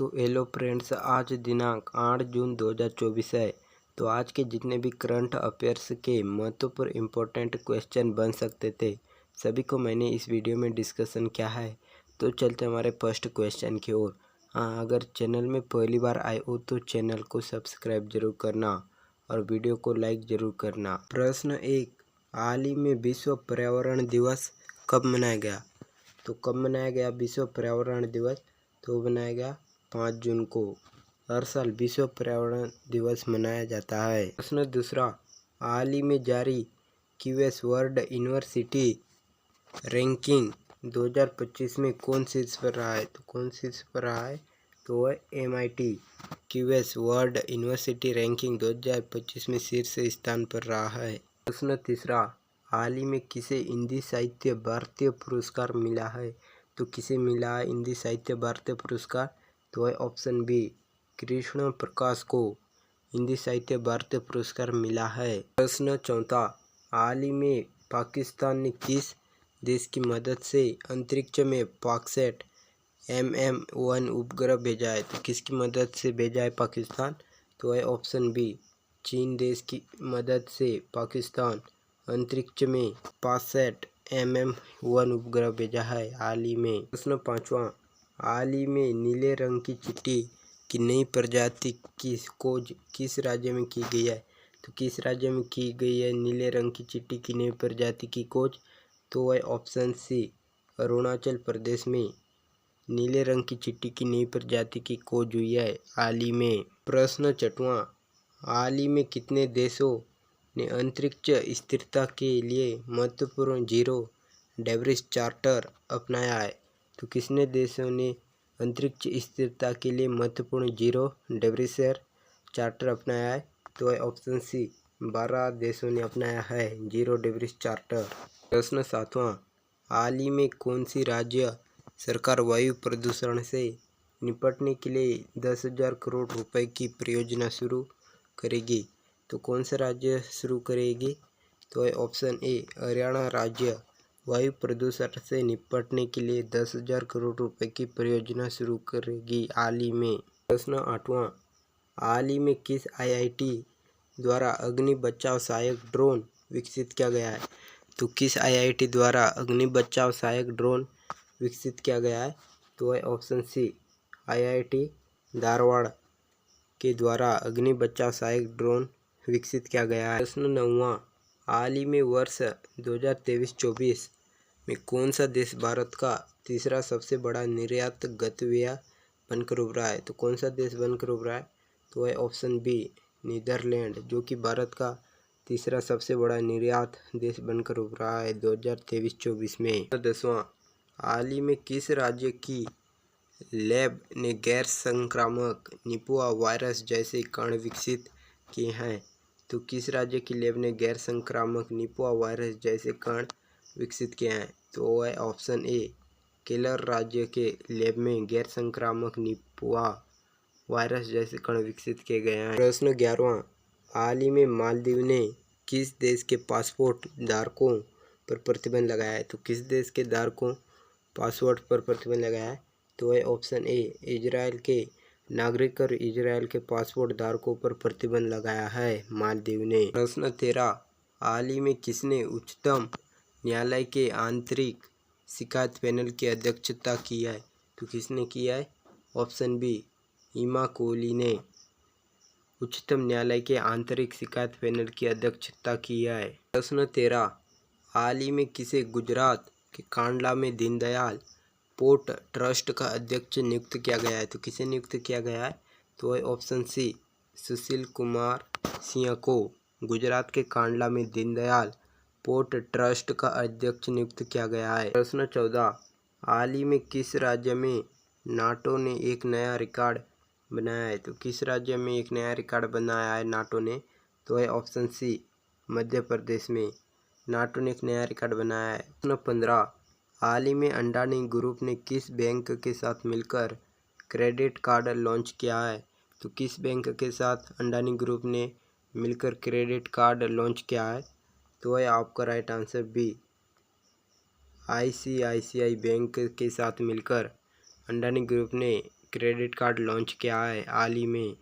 तो hello friends, आज दिनांक 8 जून 2024 है। तो आज के जितने भी करंट अफेयर्स के महत्वपूर्ण इम्पोर्टेंट क्वेश्चन बन सकते थे, सभी को मैंने इस वीडियो में डिस्कशन किया है। तो चलते हमारे फर्स्ट क्वेश्चन की ओर। हाँ, अगर चैनल में पहली बार आए हो तो चैनल को सब्सक्राइब जरूर करना और वीडियो को लाइक जरूर करना। प्रश्न 1, हाल ही में विश्व पर्यावरण दिवस कब मनाया गया? तो कब मनाया गया विश्व पर्यावरण दिवस? तो मनाया गया 5 जून को। हर साल विश्व पर्यावरण दिवस मनाया जाता है। प्रश्न दूसरा, हाल ही में जारी क्यूएस वर्ल्ड यूनिवर्सिटी रैंकिंग 2025 में कौन शीर्ष पर रहा है? तो कौन शीर्ष पर रहा है? तो वह MIT QS world university ranking 2025 में शीर्ष स्थान पर रहा है। प्रश्न तीसरा, हाल ही में किसे हिंदी साहित्य भारतीय पुरस्कार मिला है? तो किसे मिला है हिंदी साहित्य भारतीय पुरस्कार? तो है ऑप्शन बी, कृष्ण प्रकाश को हिंदी साहित्य भारतीय पुरस्कार मिला है। प्रश्न चौथा, हाल ही में पाकिस्तान ने किस देश की मदद से अंतरिक्ष में पाकसैट MM1 उपग्रह भेजा है? तो किसकी मदद से भेजा है पाकिस्तान? तो है ऑप्शन बी, चीन देश की मदद से पाकिस्तान अंतरिक्ष में पाकसैट MM1 उपग्रह भेजा है हाल ही में। प्रश्न पांचवा, हाल ही में नीले रंग की चींटी की नई प्रजाति की खोज किस राज्य में की गई है? तो किस राज्य में की गई है नीले रंग की चींटी की नई प्रजाति की खोज? तो वह ऑप्शन सी, अरुणाचल प्रदेश में नीले रंग की चींटी की नई प्रजाति की खोज हुई है हाल ही में। प्रश्न छठवां, हाल ही में कितने देशों ने अंतरिक्ष स्थिरता के लिए महत्वपूर्ण जीरो डेब्रिस चार्टर अपनाया है? तो किसने देशों ने अंतरिक्ष स्थिरता के लिए महत्वपूर्ण जीरो डेब्रिस चार्टर अपनाया है? तो है ऑप्शन सी, 12 देशों ने अपनाया है जीरो डेब्रिस चार्टर। प्रश्न सातवां, हाल ही में कौन सी राज्य सरकार वायु प्रदूषण से निपटने के लिए 10,000 करोड़ रुपए की परियोजना शुरू करेगी? तो कौन सा राज्य शुरू करेगी? तो है ऑप्शन ए, हरियाणा राज्य वायु प्रदूषण से निपटने के लिए 10,000 करोड़ रुपए की परियोजना शुरू करेगी हाल ही में। प्रश्न आठवां, हाल ही में किस IIT द्वारा अग्नि बचाव सहायक ड्रोन विकसित किया गया है? तो किस IIT द्वारा अग्नि बचाव सहायक ड्रोन विकसित किया गया है? तो है ऑप्शन सी, IIT धारवाड़ के द्वारा अग्नि बचाव सहायक ड्रोन विकसित किया गया है। प्रश्न नौवां, हाल ही में वर्ष 2023-24 में कौन सा देश भारत का तीसरा सबसे बड़ा निर्यात गंतव्य बनकर उभरा है? तो कौन सा देश बनकर उभरा है? तो है ऑप्शन बी, नीदरलैंड, जो कि भारत का तीसरा सबसे बड़ा निर्यात देश बनकर उभरा है 2023-24 में। 10वां, हाल ही में किस राज्य की लैब ने गैर संक्रामक निपुआ वायरस जैसे कण विकसित किए हैं? तो किस राज्य की लैब ने गैर संक्रामक निपुआ वायरस जैसे कण विकसित किए हैं? तो वो है ऑप्शन ए, केरल राज्य के लैब में गैर संक्रामक निपुआ वायरस जैसे कण विकसित किए गए हैं। प्रश्न 11वां, हाल ही में मालदीव ने किस देश के पासपोर्ट धारकों पर प्रतिबंध लगाया है? तो किस देश के धारकों पासपोर्ट पर प्रतिबंध लगाया है? तो है ऑप्शन ए, इजराइल के नागरिक और इजराइल के पासपोर्ट धारकों पर प्रतिबंध लगाया है मालदीव ने। प्रश्न 13, हाल ही में किसने उच्चतम न्यायालय के आंतरिक शिकायत पैनल की अध्यक्षता की है? तो किसने किया है? ऑप्शन बी, हिमा कोहली ने उच्चतम न्यायालय के आंतरिक शिकायत पैनल की अध्यक्षता की है। प्रश्न 13, हाल ही में किसे गुजरात के कांडला में दीनदयाल पोर्ट ट्रस्ट का अध्यक्ष नियुक्त किया गया है? तो किसे नियुक्त किया गया है? तो है ऑप्शन सी, सुशील कुमार सिंह को गुजरात के कांडला में दीनदयाल पोर्ट ट्रस्ट का अध्यक्ष नियुक्त किया गया है। प्रश्न 14, हाल ही में किस राज्य में नाटो ने एक नया रिकॉर्ड बनाया है? तो किस राज्य में एक नया रिकॉर्ड बनाया है नाटो ने? तो है ऑप्शन सी, मध्य प्रदेश में नाटो ने एक नया रिकॉर्ड बनाया है। प्रश्न 15, हाल ही में अडानी ग्रुप ने किस बैंक के साथ मिलकर क्रेडिट कार्ड लॉन्च किया है? तो किस बैंक के साथ अडानी ग्रुप ने मिलकर क्रेडिट कार्ड लॉन्च किया है? तो है आपका right answer B, ICICI bank के साथ मिलकर अडानी ग्रुप ने क्रेडिट कार्ड लॉन्च किया है हाल ही में।